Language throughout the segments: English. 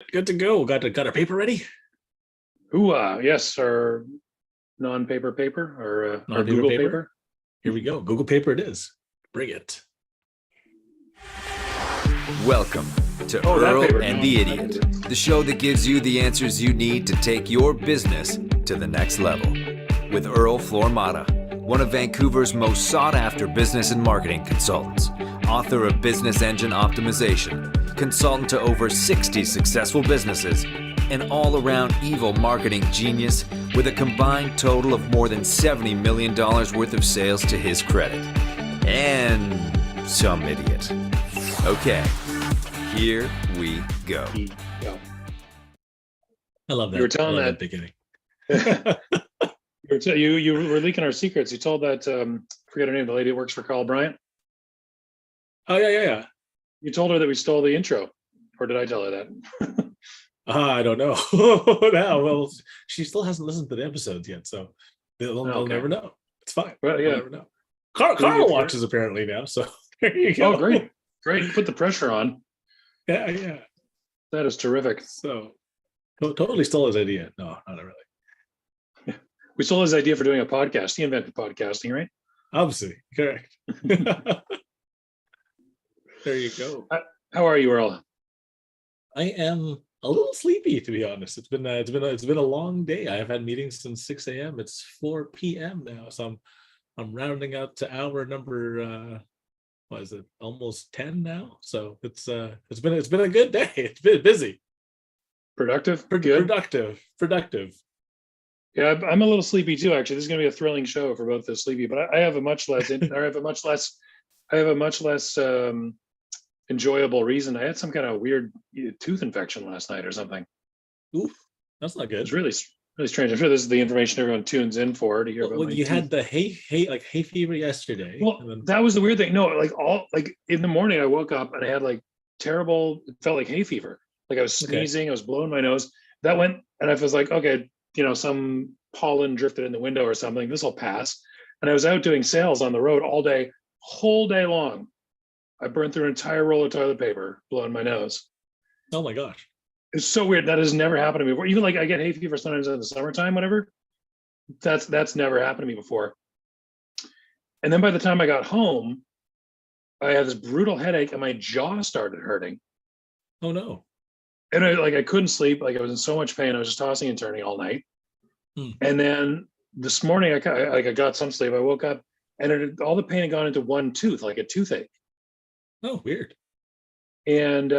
Good to go. Got our paper ready? Yes, our non-paper paper or Non-paper Google paper? paper. Here we go. Google Paper it is. Bring it. Welcome to Oh, that Earl paper. and the Idiot, the show that gives you the answers you need to take your business to the next level. With Earl Flormata, one of Vancouver's most sought-after business and marketing consultants, author of Business Engine Optimization, consultant to over 60 successful businesses, an all-around evil marketing genius with a combined total of more than $70 million worth of sales to his credit. And some idiot. Okay, here we go. I love that. You were telling I love that beginning. You were leaking our secrets. You told that forget her name, the lady that works for Carl Bryant. Oh yeah. You told her that we stole the intro, or did I tell her that? I don't know. Now, well, she still hasn't listened to the episodes yet, so they'll Okay. never know. It's fine. Well, yeah. They'll never know. Carl watches apparently now, so there you go. Oh, great! Put the pressure on. Yeah. That is terrific. So totally stole his idea. No, not really. We stole his idea for doing a podcast. He invented podcasting, right? Obviously, correct. There you go. How are you, Earl? I am a little sleepy, to be honest. It's been a long day. I have had meetings since 6 a.m. It's 4 p.m. now, so I'm rounding out to hour number what is it? Almost 10 now. So it's been a good day. It's been busy. Productive? Good. Productive. Yeah, I'm a little sleepy too. Actually, this is going to be a thrilling show for both the sleepy. But I have a much less. I have a much less enjoyable reason. I had some kind of weird tooth infection last night or something. Oof, that's not good. It's really strange. I'm sure this is the information everyone tunes in for to hear about. Well, you had the hay fever yesterday. Well, that was the weird thing. No, like in the morning, I woke up and I had like terrible. It felt like hay fever. Like I was sneezing. Okay. I was blowing my nose. That went, and I was like, okay, some pollen drifted in the window or something. This will pass. And I was out doing sales on the road all day, whole day long. I burned through an entire roll of toilet paper, blowing my nose. Oh my gosh. It's so weird. That has never happened to me before. Even like I get hay fever sometimes in the summertime, whatever. That's never happened to me before. And then by the time I got home, I had this brutal headache and my jaw started hurting. Oh no. And I couldn't sleep. Like I was in so much pain. I was just tossing and turning all night. And then this morning, I got some sleep. I woke up and all the pain had gone into one tooth, like a toothache. Oh, weird. And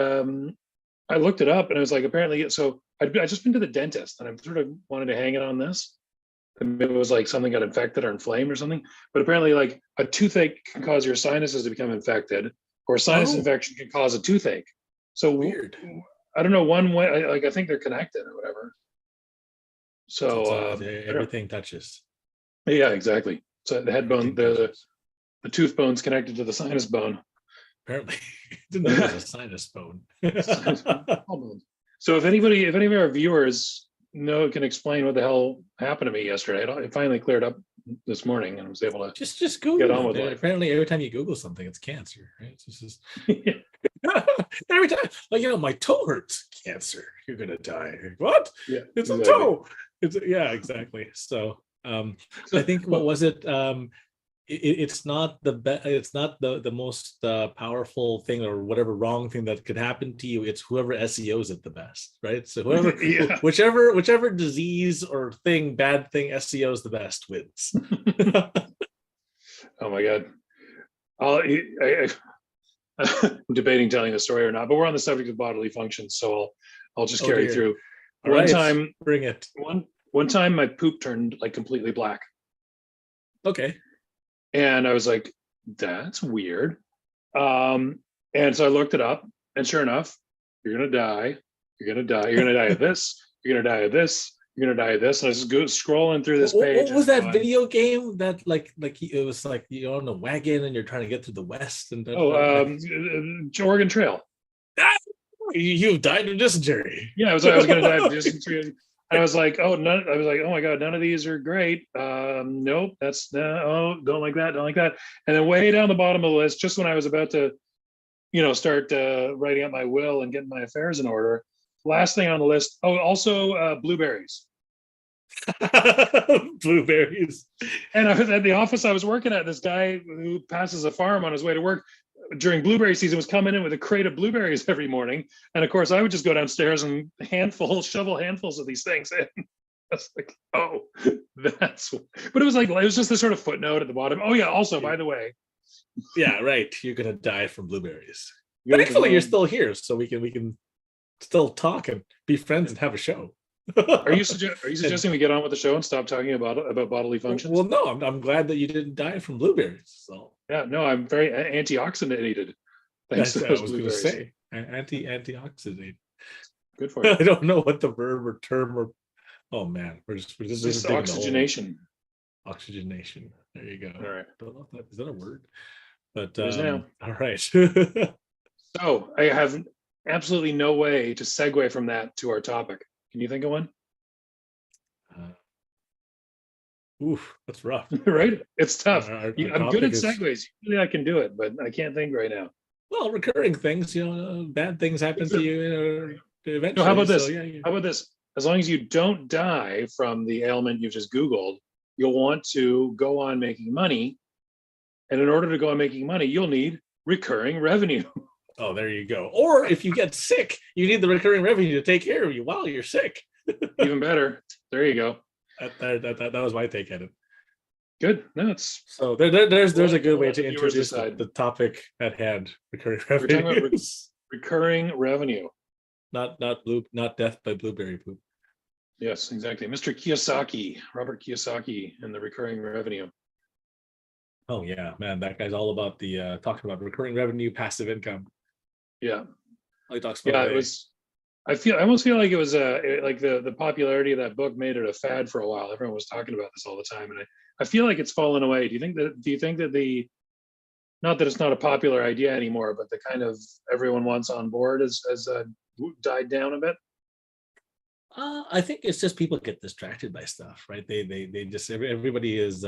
I looked it up and I was like, apparently, so I just been to the dentist and I'm sort of wanted to hang it on this. And it was like something got infected or inflamed or something. But apparently like a toothache can cause your sinuses to become infected, or a sinus infection can cause a toothache. So weird. I don't know, one way, I think they're connected or whatever. So everything touches. Yeah, exactly. So the head bone, the tooth bone's connected to the sinus bone. Apparently, didn't know it was a sinus bone. So if any of our viewers can explain what the hell happened to me yesterday, it finally cleared up this morning, and I was able to just Google get on with it. life. Apparently, every time you Google something, it's cancer, right? It's just every time, like my toe hurts, cancer. You're gonna die. What? Yeah, it's exactly. a toe. Exactly. So I think what was it? It's not it's not the most powerful thing or whatever wrong thing that could happen to you. It's whoever SEOs it the best, right? So whoever, whichever disease or bad thing SEOs the best wins. Oh my God. I'm debating telling the story or not, but we're on the subject of bodily functions, so I'll just carry through. One time, bring it. One time my poop turned like completely black. Okay. And I was like, that's weird. And so I looked it up, and sure enough, you're gonna die. You're gonna die. You're gonna die of this. You're gonna die of this. You're gonna die of this. And I was just scrolling through this page. What was that video game that like it was like you're on a wagon and you're trying to get to the west and Oregon Trail. You died of dysentery. Yeah, I was gonna die of dysentery. And I was like, oh my God, none of these are great. Nope, don't like that, don't like that. And then way down the bottom of the list, just when I was about to, start writing out my will and getting my affairs in order, last thing on the list. Oh, also blueberries. Blueberries. And I was at the office I was working at. This guy who passes a farm on his way to work during blueberry season was coming in with a crate of blueberries every morning. And of course, I would just go downstairs and shovel handfuls of these things in. I was like, oh, that's. But it was just this sort of footnote at the bottom. Oh yeah. Also, by the way. Yeah, right. You're gonna die from blueberries. Thankfully, you're still here, so we can still talk and be friends and have a show. Are you suggesting we get on with the show and stop talking about bodily functions? Well, no, I'm glad that you didn't die from blueberries. So yeah, no, I'm very antioxidated. Thanks to those blueberries. I was going to say antioxidant. Good for you. I don't know what the verb or term or. Oh man, we're just oxygenation. Oxygenation. There you go. All right. Is that a word? But now. All right. So I have absolutely no way to segue from that to our topic. Can you think of one? Oof, that's rough. Right? It's tough. Our I'm good at segues. Usually I can do it, but I can't think right now. Well, recurring things, bad things happen to you eventually. No, how about this? So, yeah. How about this? As long as you don't die from the ailment you've just Googled, you'll want to go on making money. And in order to go on making money, you'll need recurring revenue. Oh, there you go. Or if you get sick, you need the recurring revenue to take care of you while you're sick. Even better. There you go. That was my take at it. Good. No, it's so there's a good way to introduce the topic at hand. Recurring revenue. We're talking about recurring revenue. Not death by blueberry poop. Yes, exactly. Mr. Kiyosaki, Robert Kiyosaki, and the recurring revenue. Oh yeah, man, that guy's all about the talking about recurring revenue, passive income. Yeah. He talks about it was. I almost feel like it was like the popularity of that book made it a fad for a while. Everyone was talking about this all the time, and I feel like it's fallen away. Do you think that the not that it's not a popular idea anymore, but the kind of everyone wants on board has died down a bit? I think it's just people get distracted by stuff, right? They just everybody is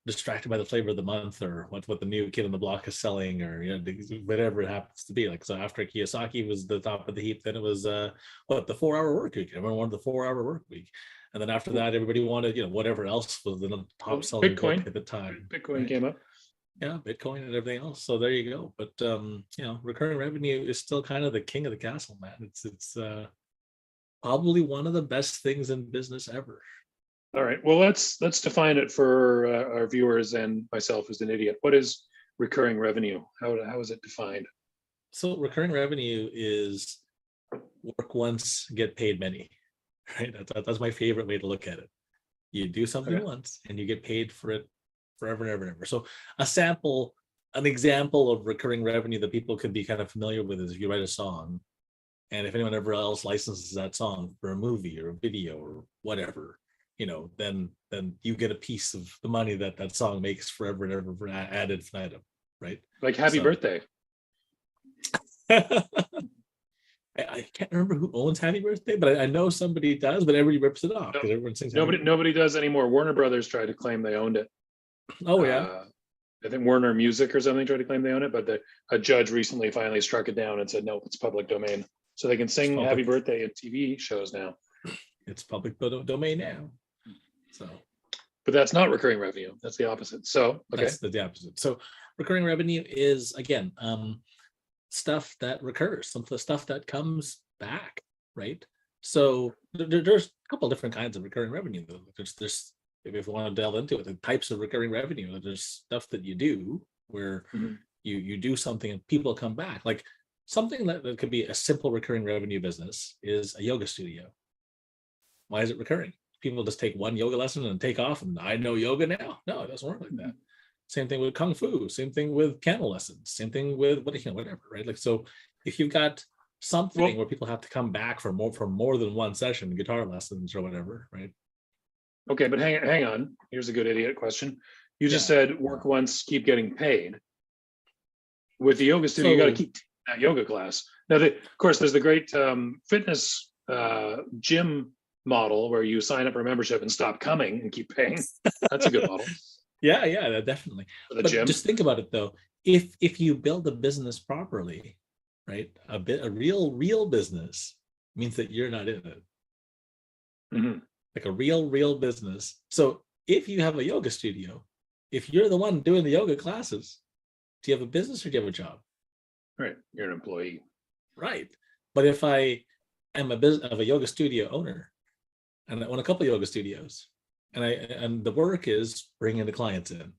distracted by the flavor of the month or what the new kid on the block is selling, or whatever it happens to be. Like, so after Kiyosaki was the top of the heap, then it was the 4-hour work week. Everyone wanted the 4-hour work week, and then after that, everybody wanted whatever else was the top selling Bitcoin book at the time. Bitcoin came up. Yeah, Bitcoin and everything else. So there you go. But recurring revenue is still kind of the king of the castle, man. It's probably one of the best things in business ever. All right. Well, let's define it for our viewers and myself as an idiot. What is recurring revenue? How is it defined? So recurring revenue is work once, get paid many. Right. That's my favorite way to look at it. You do something once and you get paid for it forever and ever and ever. So an example of recurring revenue that people could be kind of familiar with is if you write a song, and if anyone ever else licenses that song for a movie or a video or whatever, then you get a piece of the money that song makes forever and ever for ad infinitum, right? Like Happy Birthday. I can't remember who owns Happy Birthday, but I know somebody does, but everybody rips it off because everyone sings. Nobody does anymore. Warner Brothers tried to claim they owned it. Oh yeah. I think Warner Music or something tried to claim they own it, but a judge recently finally struck it down and said, no, it's public domain. So they can sing Happy Birthday in TV shows now. It's public domain now. So, but that's not recurring revenue. That's the opposite. So, okay. That's the opposite. So recurring revenue is, again, stuff that recurs, some stuff that comes back, right? So there's a couple of different kinds of recurring revenue. There's if you want to delve into it, the types of recurring revenue, there's stuff that you do where you do something and people come back. Like something that could be a simple recurring revenue business is a yoga studio. Why is it recurring? People just take one yoga lesson and take off and I know yoga now. No, it doesn't work like that. Same thing with Kung Fu, same thing with piano lessons, same thing with whatever, right? Like, so if you've got something where people have to come back for more than one session, guitar lessons or whatever, right? Okay, but hang on. Here's a good idiot question. You just said work once, keep getting paid. With the yoga studio, you got to keep that yoga class. Now, of course, there's the great fitness gym model where you sign up for a membership and stop coming and keep paying. That's a good model. Yeah, definitely. But gym. Just think about it though. If you build a business properly, right? A real business, means that you're not in it. Mhm. Like a real business. So if you have a yoga studio, if you're the one doing the yoga classes, do you have a business or do you have a job? Right. You're an employee. Right. But if I am a yoga studio owner and I own a couple of yoga studios and the work is bringing the clients in.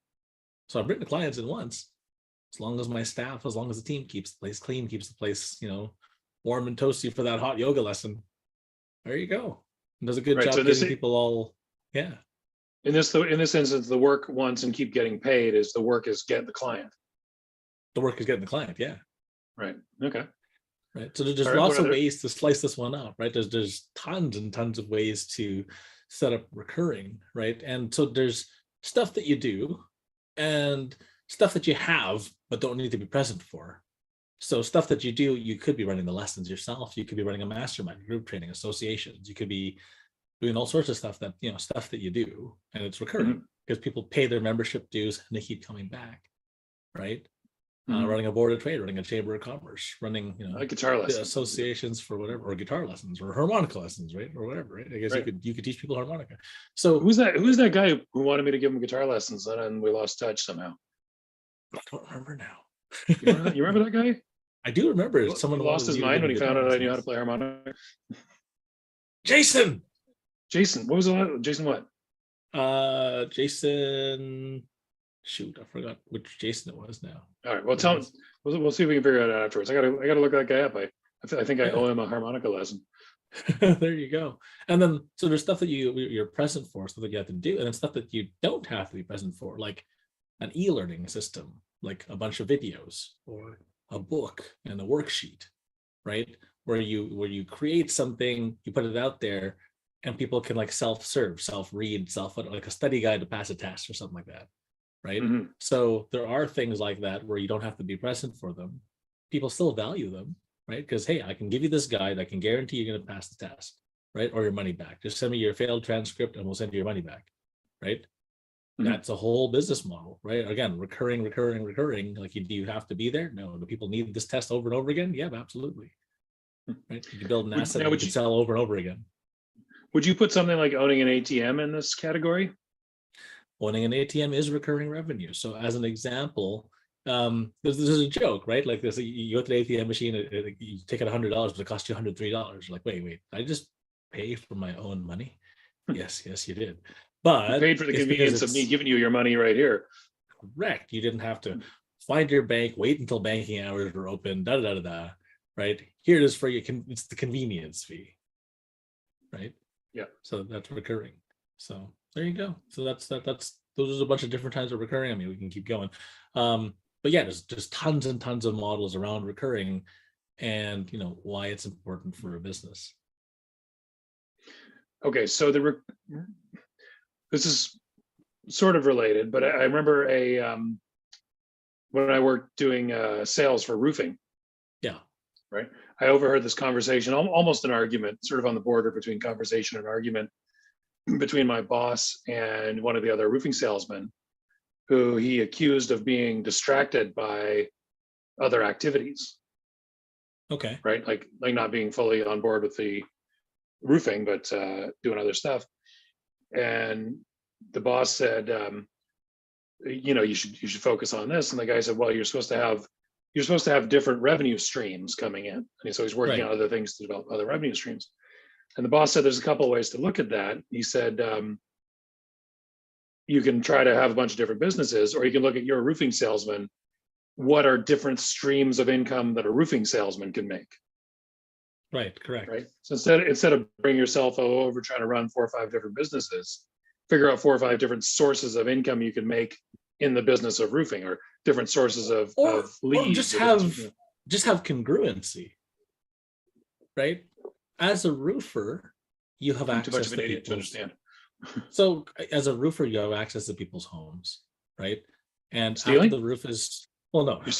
So I bring the clients in once, as long as my staff, as long as the team keeps the place clean, keeps the place, warm and toasty for that hot yoga lesson. There you go. And does a good Right, job so getting people all, In this instance, the work once and keep getting paid is the work is get the client. the work is getting the client. Yeah. Right. Okay. Right. So there's All right, lots what of other- ways to slice this one up, right? There's tons and tons of ways to set up recurring, right? And so there's stuff that you do and stuff that you have but don't need to be present for. So stuff that you do, you could be running the lessons yourself. You could be running a mastermind, group training, associations. You could be doing all sorts of stuff that you do, and it's recurring because people pay their membership dues and they keep coming back, right? Running a board of trade, running a chamber of commerce, running Like guitar lessons. associations for whatever, or guitar lessons, or harmonica lessons, right, or whatever. Right? I guess Right. you could teach people harmonica. So Who's that guy who wanted me to give him guitar lessons and we lost touch somehow? I don't remember now. You remember that guy? I do remember He someone lost his mind when he found out I knew how to play harmonica. Jason. Jason, what was the Jason what? Jason. Shoot, I forgot which Jason it was now. All right, well, tell him. We'll see if we can figure it out afterwards. I gotta look that guy up. I think I owe him a harmonica lesson. There you go. And then so there's stuff that you're present for, stuff that you have to do, and then stuff that you don't have to be present for, like an e-learning system, like a bunch of videos or a book and a worksheet, right? Where you create something, you put it out there, and people can like self-serve, self-read, like a study guide to pass a test or something like that. Right. Mhm. So there are things like that where you don't have to be present for them. People still value them, right? Because, hey, I can give you this guide. I can guarantee you're going to pass the test, right? Or your money back. Just send me your failed transcript and we'll send you your money back, right? Mhm. That's a whole business model, right? Again, recurring. Like, do you have to be there? No. Do people need this test over and over again? Yeah, absolutely. Right? You can build an asset that you can sell over and over again. Would you put something like owning an ATM in this category? Owning an ATM is recurring revenue. So as an example, there's a joke, right? Like this, you go to the ATM machine, you take out $100, but it costs you $103. Like, wait, I just pay for my own money? Yes, you did. But You paid for the convenience of me giving you your money right here. Correct. You didn't have to find your bank, wait until banking hours were open, right? Here it is for you. It's the convenience fee, right? Yeah. So that's recurring. So there you go. So that's those are a bunch of different types of recurring. I mean, we can keep going. But yeah, there's tons and tons of models around recurring and why it's important for a business. Okay, so this is sort of related, but I remember when I worked doing sales for roofing. Yeah. Right. I overheard this conversation, almost an argument, sort of on the border between conversation and argument, between my boss and one of the other roofing salesmen, who he accused of being distracted by other activities. Okay. Right. Like not being fully on board with the roofing, but doing other stuff. And the boss said, you should focus on this. And the guy said, well, you're supposed to have different revenue streams coming in. And so he's working on other things to develop other revenue streams. And the boss said, there's a couple of ways to look at that. He said, you can try to have a bunch of different businesses, or you can look at your roofing salesman. What are different streams of income that a roofing salesman can make? Right. Correct. Right. So instead of bringing yourself over trying to run 4 or 5 different businesses, figure out 4 or 5 different sources of income you can make in the business of roofing, or different sources of leads. Or just have congruency, right? As a roofer, you have access too much of an idiot to understand. So as a roofer, you have access to people's homes, right? And Stealing? after the roof is, well, no. You're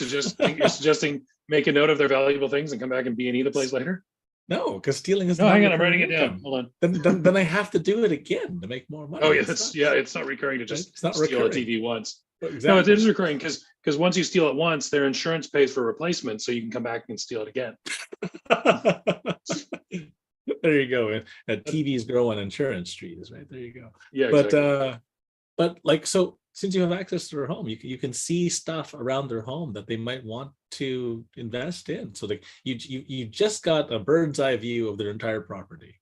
suggesting make a note of their valuable things and come back and B&E the place later? No, because stealing is No, not hang on, I'm recurring writing it down. income. Hold on. Then I have to do it again to make more money. Oh yeah, it's not recurring to just It's not steal recurring. a TV once. Exactly. No, it is recurring because once you steal it once, their insurance pays for replacement, so you can come back and steal it again. There you go. And TVs grow on insurance trees, right? There you go. Yeah, But exactly. but like, so since you have access to their home, you can see stuff around their home that they might want to invest in. So like you just got a bird's eye view of their entire property.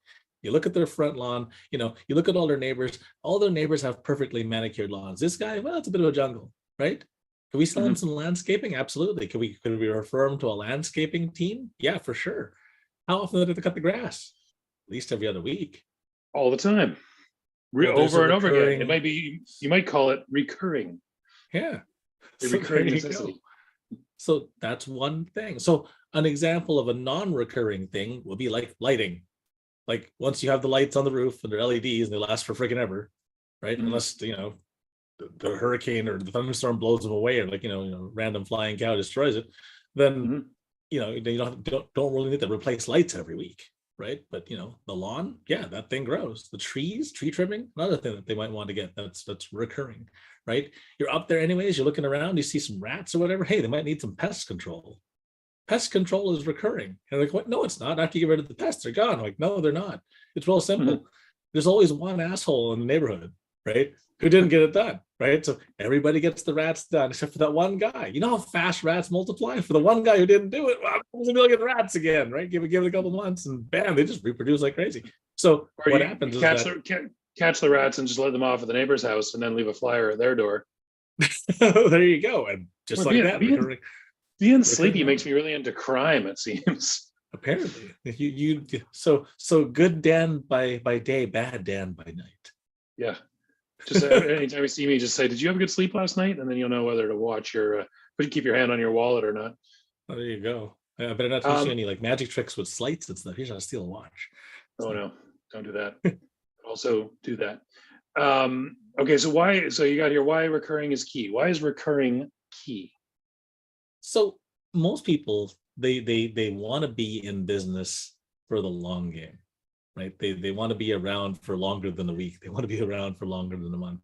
You look at their front lawn, you look at all their neighbors. All their neighbors have perfectly manicured lawns. This guy, well, it's a bit of a jungle, right? Can we sell him Mhm. some landscaping? Absolutely. Could we refer him to a landscaping team? Yeah, for sure. How often do they cut the grass? At least every other week. All the time. Well, there's a Over and over again. It recurring, might be, you might call it recurring, yeah. a So there recurring you go. necessity. So that's one thing. So an example of a non-recurring thing will be like lighting. Like once you have the lights on the roof and they're LEDs and they last for freaking ever, right? Mhm. Unless the hurricane or the thunderstorm blows them away, or like random flying cow destroys it, then Mhm. they don't really need to replace lights every week, right? But the lawn, yeah, that thing grows. The trees, tree trimming, another thing that they might want to get, that's recurring, right? You're up there anyways, you're looking around, you see some rats or whatever, hey, they might need some pest control. Pest control is recurring. And like, what? No, it's not. After you get rid of the pests, they're gone. Like, no, they're not. It's real Mhm. simple. There's always one asshole in the neighborhood, right? Who didn't get it done, right? So everybody gets the rats done except for that one guy. You know how fast rats multiply? For the one guy who didn't do it, well, there's a million rats again, right? Give it a couple months and bam, they just reproduce like crazy. So Or what you happens is that catch the rats and just let them off at the neighbor's house and then leave a flyer at their door. there you go. And just Or like that, being recurring sleepy makes law. me really into crime, it seems. Apparently, so good Dan by day, bad Dan by night. Yeah. Just anytime you see me, just say, "Did you have a good sleep last night?" And then you'll know whether to watch your, keep your hand on your wallet or not. Oh, there you go. I better not teach you Um, any like magic tricks with sleights and stuff. Here's how to steal a watch. oh So, no, don't do that. Also do that. Okay, so why? So you got here. Why recurring is key? Why is recurring key? so most people they want to be in business for the long game, right? They want to be around for longer than a week. They want to be around for longer than a month.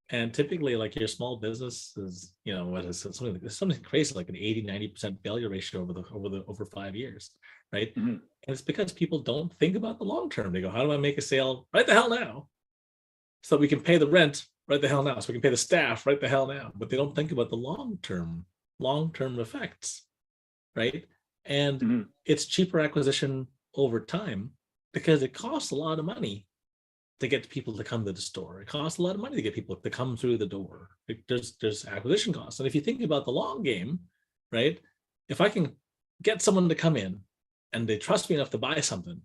And typically, like your small business is, what is it? Something crazy like an 80-90% failure ratio over 5 years, right? Mhm. And it's because people don't think about the long term. They go, how do I make a sale right the hell now? So we can pay the rent right the hell now. So we can pay the staff right the hell now. But they don't think about the long term effects, right? And Mhm. it's cheaper acquisition over time because it costs a lot of money to get people to come to the store. It costs a lot of money to get people to come through the door. There's acquisition costs. And if you think about the long game, right? If I can get someone to come in and they trust me enough to buy something,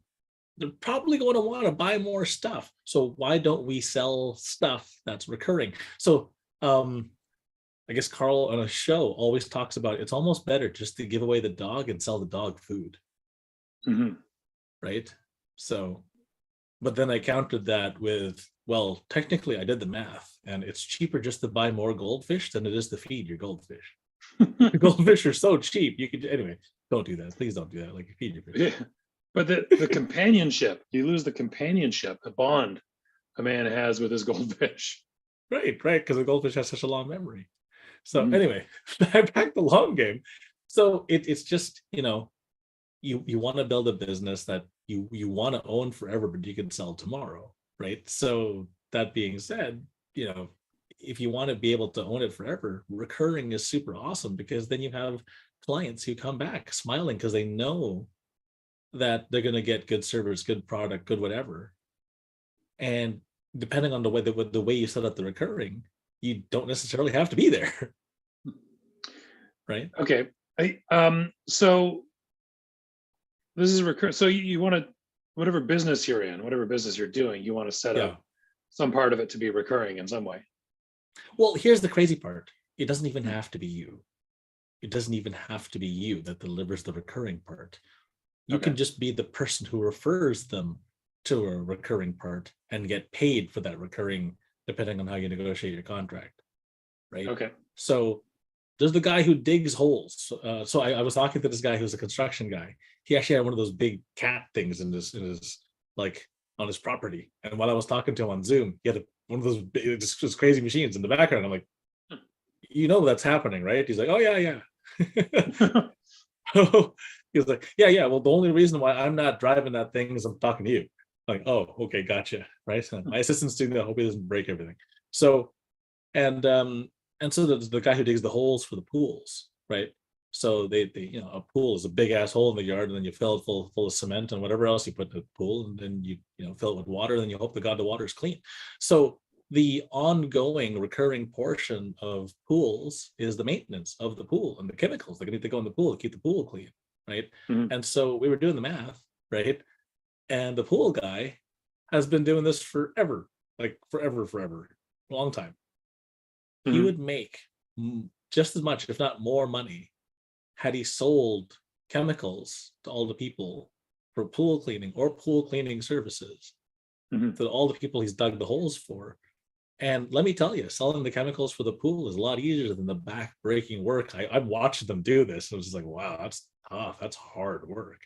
they're probably going to want to buy more stuff. So why don't we sell stuff that's recurring? So I guess Carl on a show always talks about it's almost better just to give away the dog and sell the dog food, Mhm. right? So, but then I countered that with, well, technically I did the math and it's cheaper just to buy more goldfish than it is to feed your goldfish. The goldfish are so cheap. You could, anyway, don't do that. Please don't do that. Like you feed your fish. Yeah. But the companionship, you lose the companionship, the bond a man has with his goldfish. Right, because the goldfish has such a long memory. So Mhm. anyway, back the long game. So it's just, you want to build a business that you want to own forever, but you can sell tomorrow, right? So that being said, if you want to be able to own it forever, recurring is super awesome because then you have clients who come back smiling because they know that they're going to get good service, good product, good whatever. And depending on the way you set up the recurring, you don't necessarily have to be there, right? Okay. So this is recurring. So you want to, whatever business you're in, whatever business you're doing, you want to set Yeah. up some part of it to be recurring in some way. Well, here's the crazy part. It doesn't even have to be you. It doesn't even have to be you that delivers the recurring part. You Okay. can just be the person who refers them to a recurring part and get paid for that recurring, depending on how you negotiate your contract, right? Okay. So there's the guy who digs holes. So I was talking to this guy who's a construction guy. He actually had one of those big cat things in his like on his property. And while I was talking to him on Zoom, he had one of those big, just crazy machines in the background. I'm like, that's happening, right? He's like, oh yeah. He was like, yeah. Well, the only reason why I'm not driving that thing is I'm talking to you. Like, oh, okay, gotcha. Right. So my assistant's doing that. I hope he doesn't break everything. So, and so the guy who digs the holes for the pools, right? So they a pool is a big ass hole in the yard, and then you fill it full of cement and whatever else you put in the pool, and then you fill it with water, and then you hope to God the water is clean. So the ongoing recurring portion of pools is the maintenance of the pool and the chemicals that need to go in the pool to keep the pool clean, right? Mhm. And so we were doing the math, right? And the pool guy has been doing this forever, like forever, long time. He Mhm. would make just as much, if not more money, had he sold chemicals to all the people for pool cleaning or pool cleaning services Mhm. to all the people he's dug the holes for. And let me tell you, selling the chemicals for the pool is a lot easier than the back-breaking work. I've watched them do this. I was just like, wow, that's tough. That's hard work.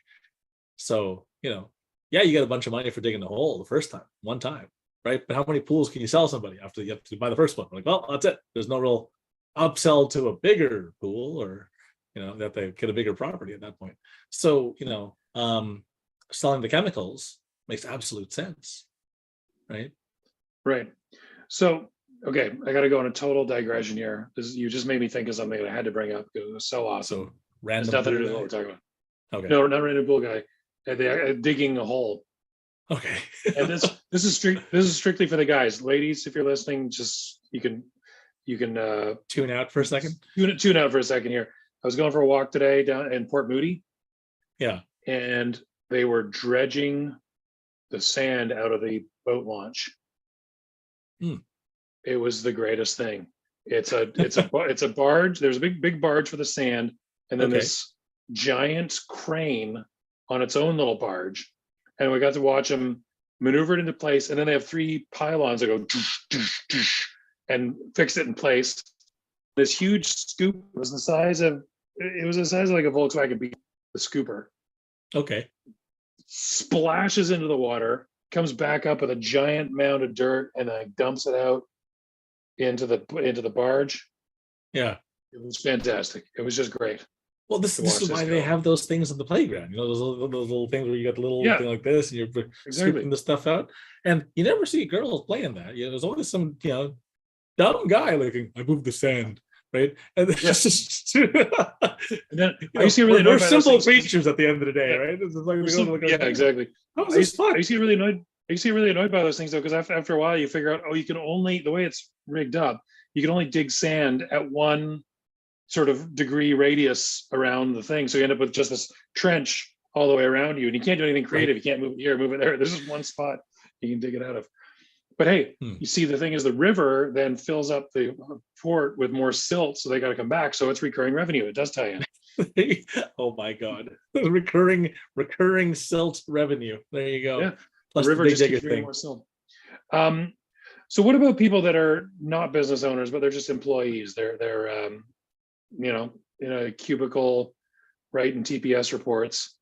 So, yeah, you get a bunch of money for digging the hole the first time, one time, right? But how many pools can you sell somebody after you have to buy the first one? Like, well, that's it. There's no real upsell to a bigger pool, or that they get a bigger property at that point. So, selling the chemicals makes absolute sense, right? Right. So, okay, I got to go on a total digression here. You just made me think of something that I had to bring up because it was so awesome. So It's random nothing to pool do with what guy? we're talking about. Okay. No, not random pool guy. They digging a hole. Okay. And this is strictly for the guys. Ladies, if you're listening, just you can Tune out for a second. tune out for a second here. I was going for a walk today down in Port Moody, Yeah. and they were dredging the sand out of the boat launch. Hmm. It was the greatest thing. It's a barge. There's a big barge for the sand, and then Okay. this giant crane on its own little barge, and we got to watch them maneuver it into place. And then they have 3 pylons that go doosh, doosh, doosh, and fix it in place. This huge scoop was the size of like a Volkswagen Beetle, the scooper. Okay. Splashes into the water, comes back up with a giant mound of dirt, and then dumps it out into the barge. Yeah. It was fantastic. It was just great. Well, this is why they have those things in the playground. Those little things where you got the little thing like this, and you're scooping the stuff out. And you never see girls playing that. There's always some dumb guy like, I moved the sand, right? And it's just And then I used to get really annoyed we're by simple those things. creatures at the end of the day, right? It's like, Exactly. How is I this used fun? to get really annoyed by those things though, because after a while you figure out, you can only, the way it's rigged up, you can only dig sand at one sort of degree radius around the thing. So you end up with just this trench all the way around you, and you can't do anything creative. You can't move it here, move it there. There's just one spot you can dig it out of. But hey, you see, the thing is, the river then fills up the port with more silt, so they got to come back. So it's recurring revenue. It does tie in. Oh my God. recurring silt revenue. There you go. Yeah. Plus the river the just keeps bringing more silt. So what about people that are not business owners, but they're just employees? They're in a cubicle writing TPS reports.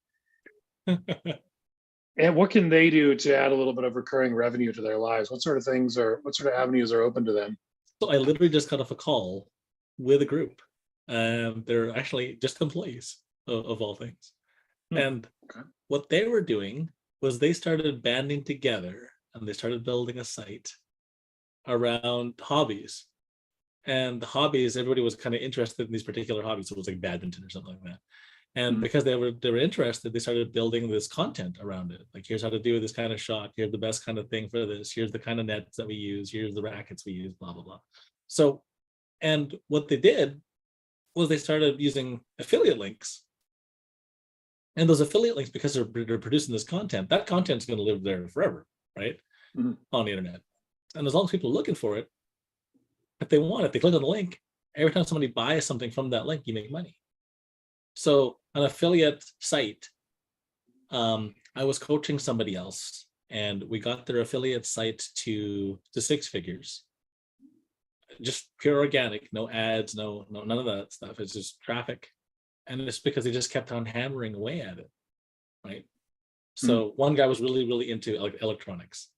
And what can they do to add a little bit of recurring revenue to their lives? What sort of avenues are open to them? So I literally just got off a call with a group. They're actually just employees of all things. And what they were doing was they started banding together, and they started building a site around hobbies. And the hobbies, everybody was kind of interested in these particular hobbies. So it was like badminton or something like that. And because they were interested, they started building this content around it. Like, here's how to do this kind of shot. Here's the best kind of thing for this. Here's the kind of nets that we use. Here's the rackets we use, blah, blah, blah. So, and what they did was they started using affiliate links. And those affiliate links, because they're producing this content, that content's going to live there forever, right? On the internet. And as long as people are looking for it, if they want it, they click on the link. Every time somebody buys something from that link, you make money. So an affiliate site, I was coaching somebody else, and we got their affiliate site to 6 figures. Just pure organic, no ads, no none of that stuff. It's just traffic. And it's because they just kept on hammering away at it, right? So one guy was really, really into electronics.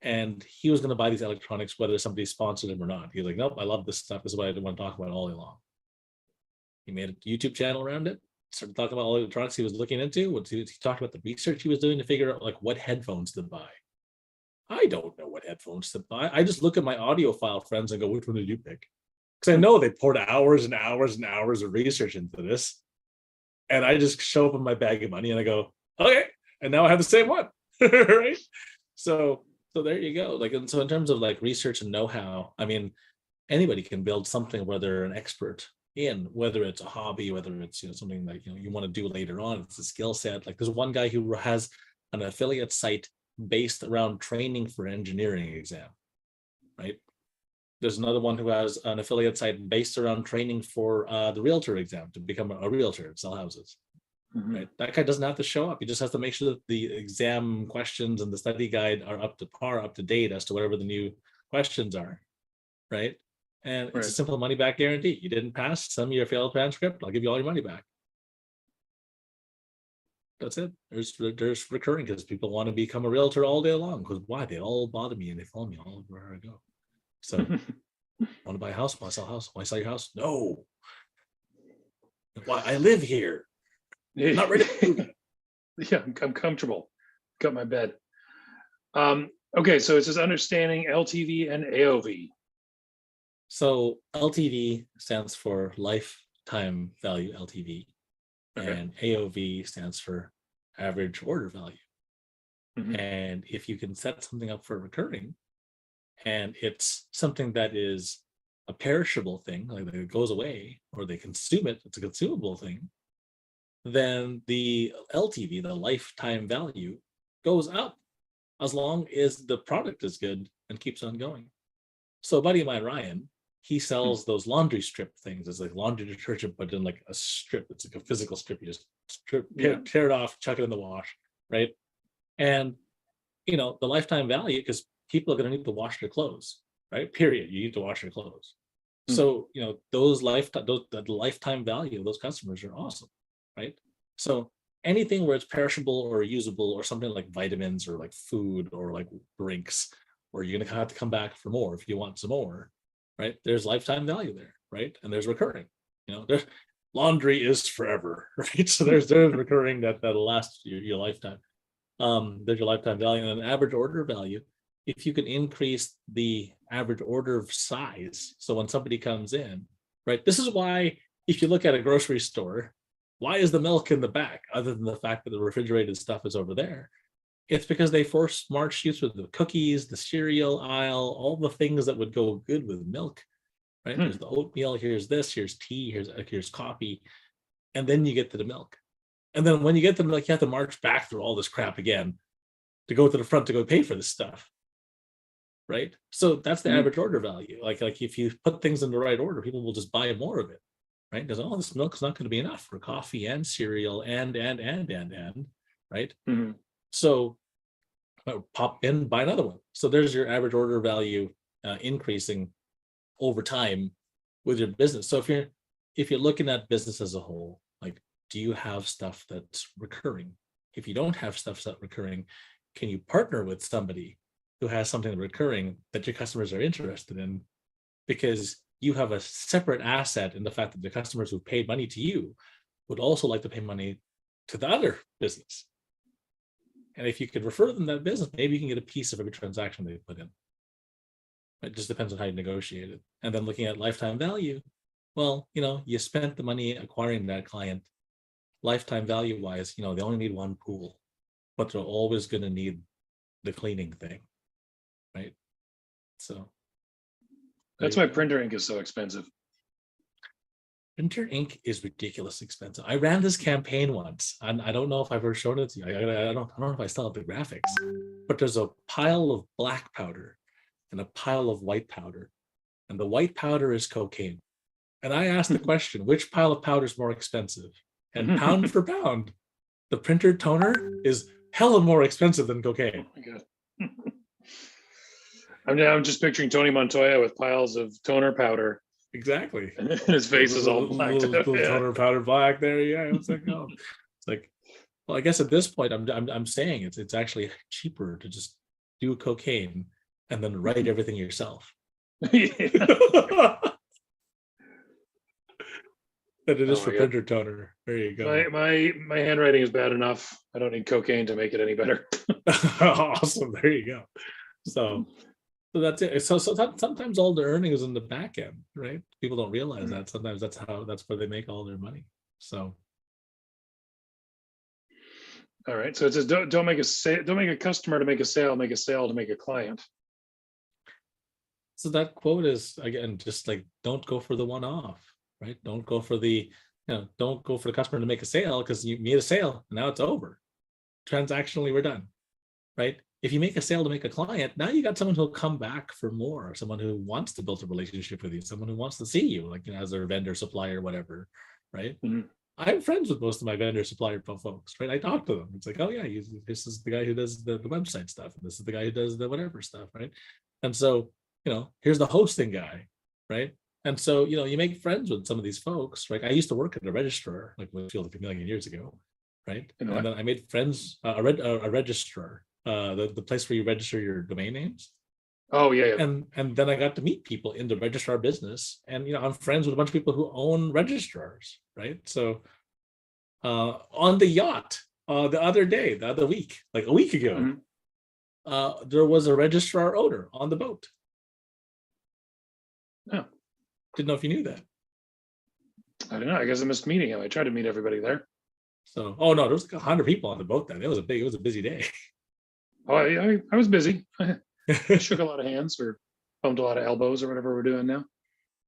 And he was going to buy these electronics, whether somebody sponsored him or not. He was like, nope, I love this stuff. This is what I want to talk about all day long. He made a YouTube channel around it. started talking about all the electronics he was looking into. He talked about the research he was doing to figure out like what headphones to buy. I don't know what headphones to buy. I just look at my audiophile friends and go, which one did you pick? Because I know they poured hours and hours and hours of research into this. And I just show up with my bag of money and I go, okay. And now I have the same one. Right. So there you go. Like, and so in terms of like research and know-how, I mean, anybody can build something where they're an expert in, whether it's a hobby, whether it's, you know, something like, you know, you want to do later on, it's a skill set. Like there's one guy who has an affiliate site based around training for engineering exam, right? There's another one who has an affiliate site based around training for the realtor exam to become a realtor and sell houses. Right? That guy doesn't have to show up. He just has to make sure that the exam questions and the study guide are up to par, up to date as to whatever the new questions are, right? And it's a simple money back guarantee. You didn't pass, send me your failed transcript, I'll give you all your money back. That's it. There's recurring because people want to become a realtor all day long. Because why? They all bother me and they follow me all where I go. So, want to buy a house? Want to sell a house? Want to sell your house? No. Why? I live here. Not ready to move. Yeah, I'm comfortable. Got my bed. Okay, so it says understanding LTV and AOV. So LTV stands for lifetime value LTV, and AOV stands for average order value. And if you can set something up for recurring, and it's something that is a perishable thing, like it goes away, or they consume it, it's a consumable thing, then the LTV, the lifetime value, goes up as long as the product is good and keeps on going. So a buddy of mine, Ryan, he sells those laundry strip things. It's like laundry detergent, but in like a strip. It's like a physical strip. You just tear it off, chuck it in the wash, right? And, you know, the lifetime value, because people are going to need to wash their clothes, right? Period. You need to wash your clothes. So, you know, the lifetime value of those customers are awesome. Right. So anything where it's perishable or usable or something like vitamins or like food or like drinks, where you're going to have to come back for more if you want some more. Right. There's lifetime value there. Right. And there's recurring. You know, there's laundry is forever. Right. So there's recurring that'll last your lifetime. There's your lifetime value and an average order value. If you can increase the average order size. So when somebody comes in, right. This is why if you look at a grocery store, why is the milk in the back, other than the fact that the refrigerated stuff is over there? It's because they forced marched you through the cookies, the cereal aisle, all the things that would go good with milk, right? There's the oatmeal, here's this, here's tea, here's coffee, and then you get to the milk. And then when you get to the milk, you have to march back through all this crap again to go to the front to go pay for this stuff, right? So that's the average order value. Like if you put things in the right order, people will just buy more of it. Right? Because this milk is not going to be enough for coffee and cereal and right? So pop in, buy another one. So there's your average order value increasing over time with your business. So if you're looking at business as a whole, like, do you have stuff that's recurring? If you don't have stuff that's recurring, can you partner with somebody who has something recurring that your customers are interested in? Because you have a separate asset in the fact that the customers who paid money to you would also like to pay money to the other business. And if you could refer them that business, maybe you can get a piece of every transaction they put in. It just depends on how you negotiate it. And then looking at lifetime value, well, you know, you spent the money acquiring that client. Lifetime value wise, you know, they only need one pool, but they're always going to need the cleaning thing, right? So that's why printer ink is so expensive. Printer ink is ridiculously expensive. I ran this campaign once, and I don't know if I've ever shown it to you. I don't know if I still have the graphics, but there's a pile of black powder and a pile of white powder, and the white powder is cocaine. And I asked the question, which pile of powder is more expensive? And pound for pound, the printer toner is hella more expensive than cocaine. Oh my God. I'm just picturing Tony Montoya with piles of toner powder. Exactly. And his face is all black. Toner powder black there. Yeah. It's like, oh. It's like, well, I guess at this point I'm saying it's actually cheaper to just do cocaine and then write everything yourself. That it is Oh for my God. printer toner. There you go. My handwriting is bad enough. I don't need cocaine to make it any better. Awesome. There you go. So that's it. Sometimes all the earning is in the back end, right? People don't realize that. Sometimes that's where they make all their money. So All right. So it says don't make a customer to make a sale, make a sale to make a client. so that quote is again just like don't go for the one-off, right? Don't go for the don't go for the customer to make a sale because you made a sale and now it's over. Transactionally, we're done, right? If you make a sale to make a client, now you got someone who'll come back for more, someone who wants to build a relationship with you, someone who wants to see you, like as their vendor, supplier, whatever, right? Mhm. I'm friends with most of my vendor supplier folks, right? I talk to them. It's like, oh yeah, this is the guy who does the website stuff, and this is the guy who does the whatever stuff, right? And so, here's the hosting guy, right? And so, you make friends with some of these folks, right? I used to work at a registrar, like a million years ago, right? You know And what? then I made friends, a registrar, the place where you register your domain names. Oh yeah. And then I got to meet people in the registrar business, and I'm friends with a bunch of people who own registrars, right? So on the yacht the other week, like a week ago, there was a registrar owner on the boat. Oh, Didn't know if you knew that. I don't know. I guess I missed meeting him. I tried to meet everybody there. So, oh no, there was like 100 people on the boat then. It was a busy day. Oh, I was busy. I shook a lot of hands or bumped a lot of elbows or whatever we're doing now.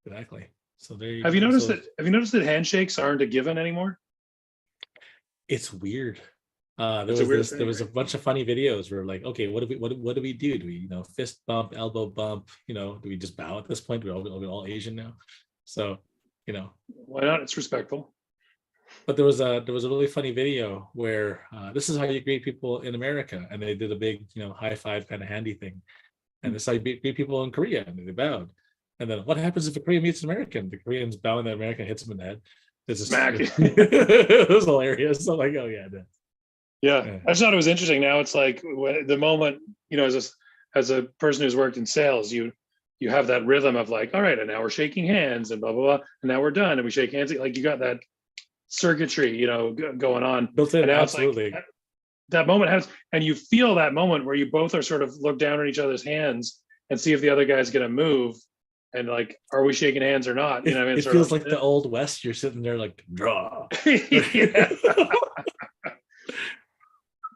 Exactly. So there you Have you go. noticed So that? Have you noticed that handshakes aren't a given anymore? it's weird. It's a weird thing, there was a right? bunch of funny videos where like, okay, what do we do? Do we fist bump, elbow bump? Do we just bow at this point? We're all Asian now, so Why not? It's respectful. But there was a really funny video where this is how you greet people in America, and they did a big high five kind of handy thing, and this is how you greet people in Korea, and they bowed. And then what happens if a Korean meets an American? The Korean's bowing, the American hits him in the head. It's just, Smack. it was hilarious. So like, oh yeah, Yeah, I just thought it was interesting. Now it's like the moment, as a person who's worked in sales, you have that rhythm of like, all right, and now we're shaking hands and blah blah blah, and now we're done and we shake hands. Like you got that circuitry, going on. built in, And now absolutely. it's like that moment has, and you feel that moment where you both are sort of look down at each other's hands and see if the other guy's gonna move, and like, are we shaking hands or not? You know what I mean? It Sort feels of like the old west. You're sitting there like draw. yeah.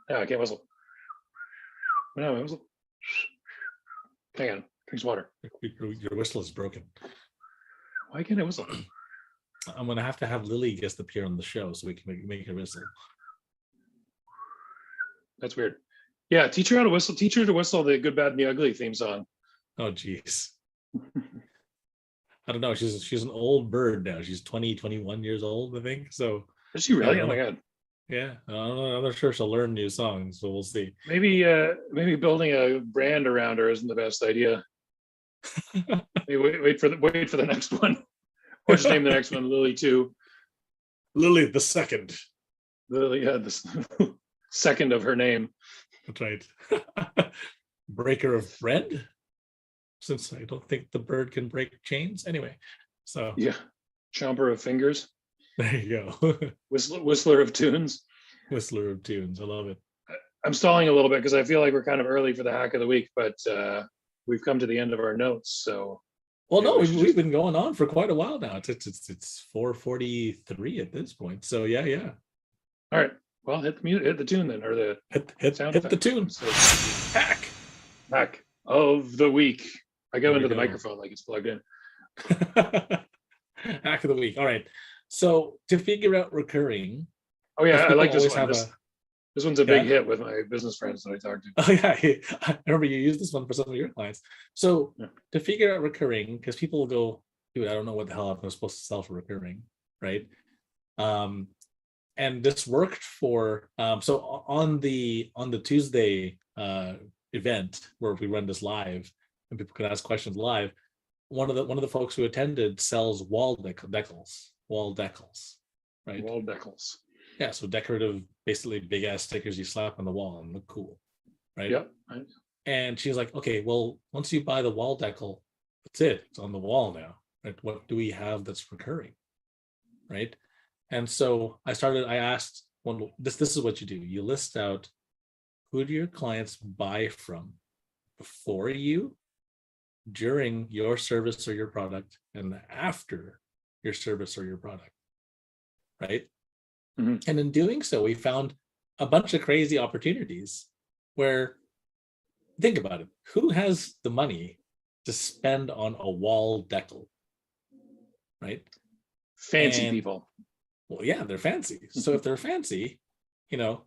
Yeah, I can't whistle. No, I whistle. Hang on, drink some water. Your whistle is broken. Why can't I whistle? I'm gonna have to have Lily guest appear on the show so we can make her whistle. That's weird. Yeah, teach her how to whistle. Teach her to whistle the Good, Bad, and the Ugly theme song. Oh geez. I don't know. She's an old bird now. She's 21 years old, I think. So Is she really? Oh my god. yeah, I'm not sure she'll learn new songs, so we'll see. Maybe building a brand around her isn't the best idea. Maybe wait for the next one. Or just name the next one Lily 2. Lily the second. Lily, the second of her name. That's right. Breaker of bread. Since I don't think the bird can break chains. Anyway, so Yeah. Chomper of fingers. there you go. Whistler of tunes. Whistler of tunes. I love it. I'm stalling a little bit because I feel like we're kind of early for the hack of the week, but we've come to the end of our notes. So Well, yeah, no, we should we've just- been going on for quite a while now. It's 4:43 at this point. So yeah. All right. Well, hit the tune then, or the Hit sound the effect. tune. So, Hack. of the week. I go There into we the go. microphone like it's plugged in. Hack of the week. All right. So to figure out recurring, Oh yeah, I people like this always one. have This one's a big Yeah. hit with my business friends that I talked to. Oh yeah, I remember you used this one for some of your clients. So Yeah. to figure out recurring, because people will go, dude, I don't know what the hell I'm supposed to sell for recurring, right? And this worked for so on the Tuesday event where we run this live and people can ask questions live. One of the folks who attended sells wall decals, right? Wall decals. Yeah, so decorative, basically big ass stickers you slap on the wall and look cool, right? Yep. Right. And she's like, okay, well, once you buy the wall decal, that's it. It's on the wall now. Right? What do we have that's recurring? right? And so I asked, well, this is what you do. You list out, who do your clients buy from before you, during your service or your product, and after your service or your product, right? Mhm. And in doing so, we found a bunch of crazy opportunities where, think about it, who has the money to spend on a wall decal, right? Fancy And people. well, yeah, they're fancy. So if they're fancy, you know,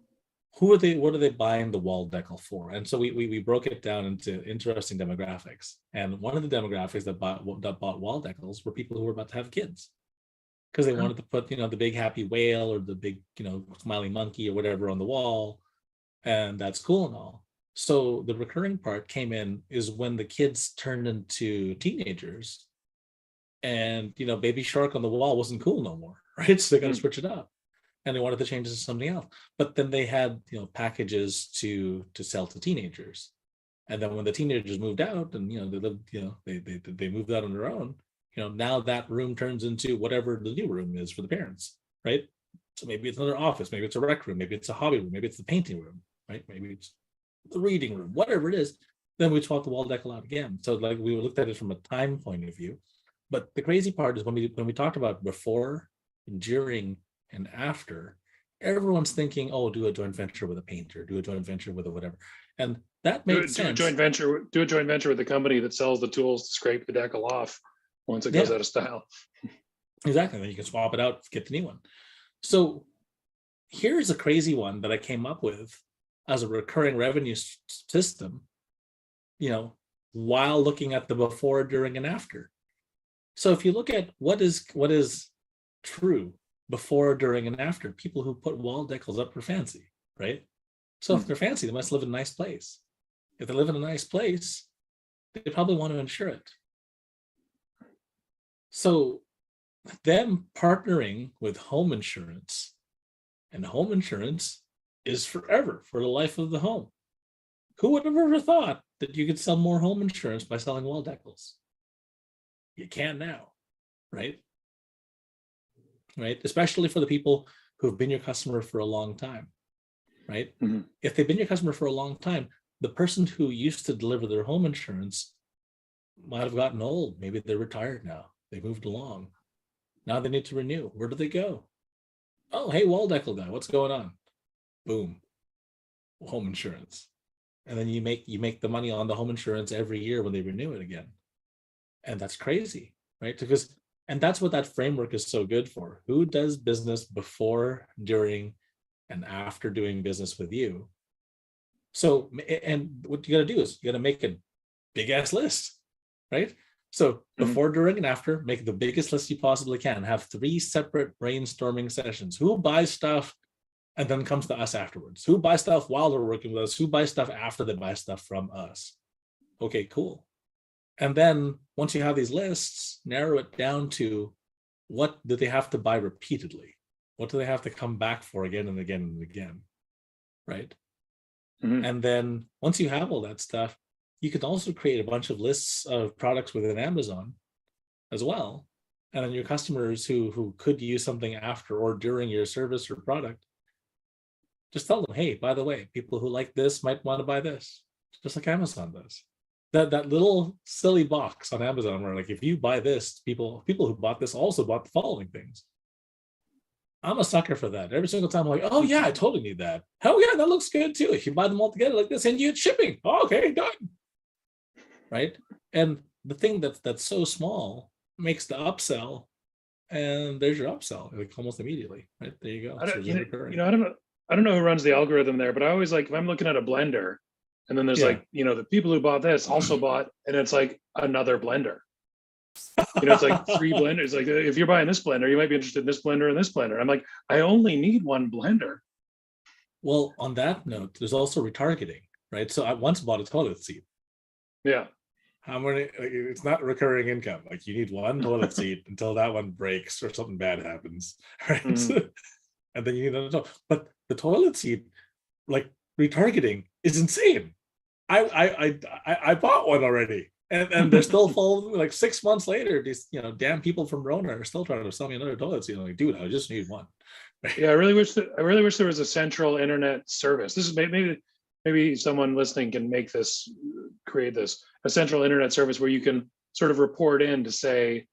who are they? What are they buying the wall decal for? And so we broke it down into interesting demographics. And one of the demographics that bought wall decals were people who were about to have kids, because they wanted to put, you know, the big happy whale or the big, you know, smiling monkey or whatever on the wall, and that's cool and all. So the recurring part came in is when the kids turned into teenagers, and you know, baby shark on the wall wasn't cool no more, right? So they got to switch it up, and they wanted to change it to something else. But then they had, you know, packages to sell to teenagers, and then when the teenagers moved out, and you know, they lived, you know, they moved out on their own. You know, now that room turns into whatever the new room is for the parents, right? So maybe it's another office, maybe it's a rec room, maybe it's a hobby room, maybe it's the painting room, right? Maybe it's the reading room, whatever it is. Then we swap the wall decal out again. So like we looked at it from a time point of view. But the crazy part is when we talked about before, during, and after, everyone's thinking, oh, do a joint venture with a painter, do a joint venture with a whatever. And that Do, made do a sense. joint venture. Do a joint venture with the company that sells the tools to scrape the decal off once it goes Yeah. out of style. Exactly. Then you can swap it out, get the new one. So here's a crazy one that I came up with as a recurring revenue system, you know, while looking at the before, during, and after. So if you look at what is true before, during, and after, people who put wall decals up are fancy, right? So if they're fancy, they must live in a nice place. If they live in a nice place, they probably want to insure it. So them partnering with home insurance, and home insurance is forever, for the life of the home. Who would have ever thought that you could sell more home insurance by selling wall decals? You can now, right? Right? Especially for the people who've been your customer for a long time, right? Mhm. If they've been your customer for a long time, the person who used to deliver their home insurance might have gotten old. Maybe they're retired now. They moved along. Now they need to renew. Where do they go? Oh, hey, wall decal guy, what's going on? Boom, home insurance. And then you make the money on the home insurance every year when they renew it again. And that's crazy, right? Because, and that's what that framework is so good for. Who does business before, during, and after doing business with you? So, and what you got to do is you got to make a big ass list, right? So before, during, and after, make the biggest list you possibly can. Have 3 separate brainstorming sessions. Who buys stuff and then comes to us afterwards? Who buys stuff while they're working with us? Who buys stuff after they buy stuff from us? Okay, cool. And then once you have these lists, narrow it down to what do they have to buy repeatedly? What do they have to come back for again and again and again, right? And then once you have all that stuff, you can also create a bunch of lists of products within Amazon as well. And then your customers who could use something after or during your service or product, just tell them, hey, by the way, people who like this might want to buy this, just like Amazon does. That little silly box on Amazon where, like, if you buy this, people who bought this also bought the following things. I'm a sucker for that. Every single time I'm like, oh yeah, I totally need that. Hell yeah, that looks good too. If you buy them all together like this, and you get shipping. Oh, okay, done. Right? And the thing that's so small makes the upsell, and there's your upsell, like almost immediately. Right? There you go. I don't, So you recurring. know, I don't know who runs the algorithm there, but I always like, if I'm looking at a blender and then there's Yeah. like, you know, the people who bought this also bought, and it's like another blender. You know, it's like 3 blenders. Like, if you're buying this blender, you might be interested in this blender and this blender. I'm like, I only need one blender. Well, on that note, there's also retargeting, right? So I once bought a toilet seat. Yeah. How many? Like, it's not recurring income. Like, you need one toilet seat until that one breaks or something bad happens, right? And then you need another. But the toilet seat, like, retargeting is insane. I bought one already. And they're still following, like 6 months later, these, damn people from Rona are still trying to sell me another toilet seat. I'm like, dude, I just need one. Yeah, I really wish there was a central internet service. This is maybe someone listening can create a central internet service where you can sort of report in to say,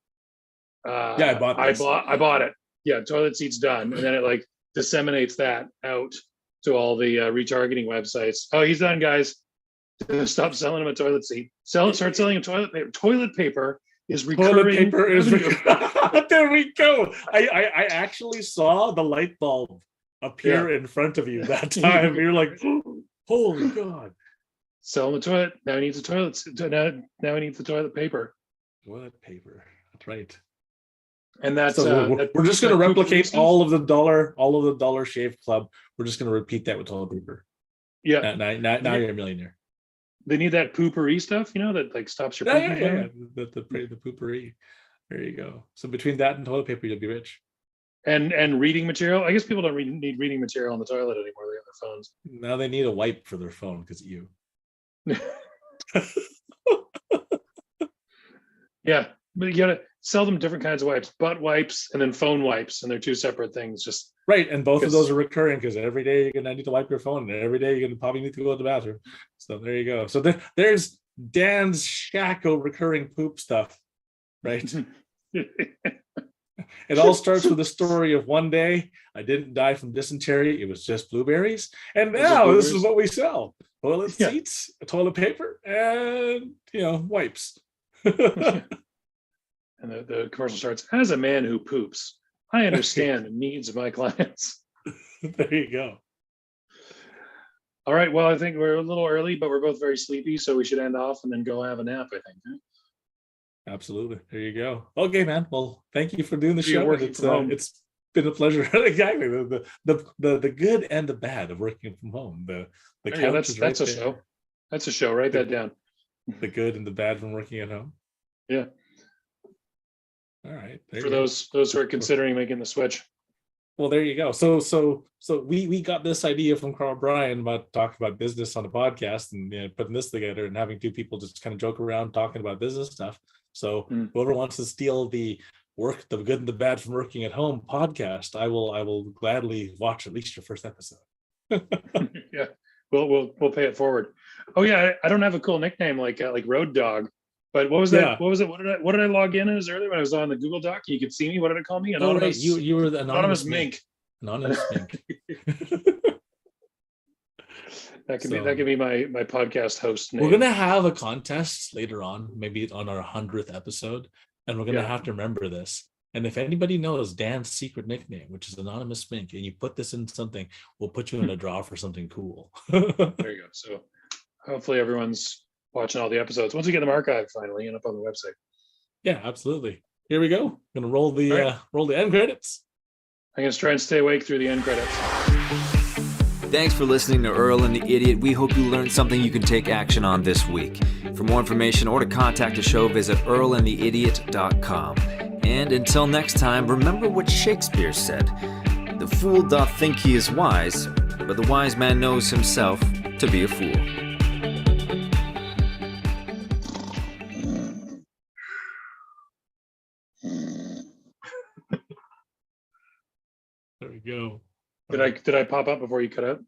Yeah, I bought this. I bought it. Yeah, toilet seat's done, and then it like disseminates that out to all the retargeting websites. Oh, he's done, guys. Stop selling him a toilet seat. Start selling him toilet paper. Toilet paper is recurring. Toilet paper is revenue. there we go. I actually saw the light bulb appear in front of you that time. You're like, holy God. Sell him a toilet. Now he needs a toilet. Now he needs the toilet paper. Toilet paper. That's right. And that's so we're just going to replicate all of the Dollar Shave Club. We're just going to repeat that with toilet paper. Yeah. Now you're a millionaire. They need that poopery stuff, that like stops your pooping. Yeah. The poopery. There you go. So between that and toilet paper, you'll be rich. And reading material. I guess people don't need reading material on the toilet anymore. They have their phones. Now they need a wipe for their phone because of you. Yeah, but you gotta sell them different kinds of wipes: butt wipes and then phone wipes, and they're two separate things. Just right, and both of those are recurring because every day you're gonna need to wipe your phone, and every day you're gonna probably need to go to the bathroom. So there you go. So there's Dan's Shacko recurring poop stuff, right? It all starts with a story of one day I didn't die from dysentery. It was just blueberries. And now this is what we sell: toilet seats, toilet paper, and wipes. And the commercial starts, as a man who poops, I understand the needs of my clients. There you go. All right. Well, I think we're a little early, but we're both very sleepy, so we should end off and then go have a nap, I think. Absolutely. There you go. Okay, man. Well, thank you for doing the show. It's been a pleasure. Exactly. The good and the bad of working from home. The couch is right that's a there. show. That's a show. Write that down. The good and the bad from working at home. Yeah. All right. For those who are considering making the switch. Well, there you go. So we got this idea from Carl Bryan about talking about business on the podcast and putting this together and having two people just kind of joke around talking about business stuff. So whoever wants to steal the good and the bad from working at home podcast, I will gladly watch at least your first episode. Yeah, we'll pay it forward. Oh yeah, I don't have a cool nickname like Road Dog, but what was that? Yeah. What was it? What did I log in as earlier when I was on the Google Doc? You could see me. What did it call me? Anonymous. Oh, right. You were the anonymous mink. Anonymous mink. That could be my podcast host name. We're gonna have a contest later on, maybe on our 100th episode, and we're gonna have to remember this. And if anybody knows Dan's secret nickname, which is Anonymous Mink, and you put this in something, we'll put you in a draw for something cool. There you go. So hopefully everyone's watching all the episodes. Once we get them archived finally and up on the website. Yeah, absolutely. Here we go. I'm gonna roll the end credits. I'm gonna try and stay awake through the end credits. Thanks for listening to Earl and the Idiot. We hope you learned something you can take action on this week. For more information or to contact the show, visit earlandtheidiot.com. And until next time, remember what Shakespeare said. The fool doth think he is wise, but the wise man knows himself to be a fool. There we go. Did I pop up before you cut out?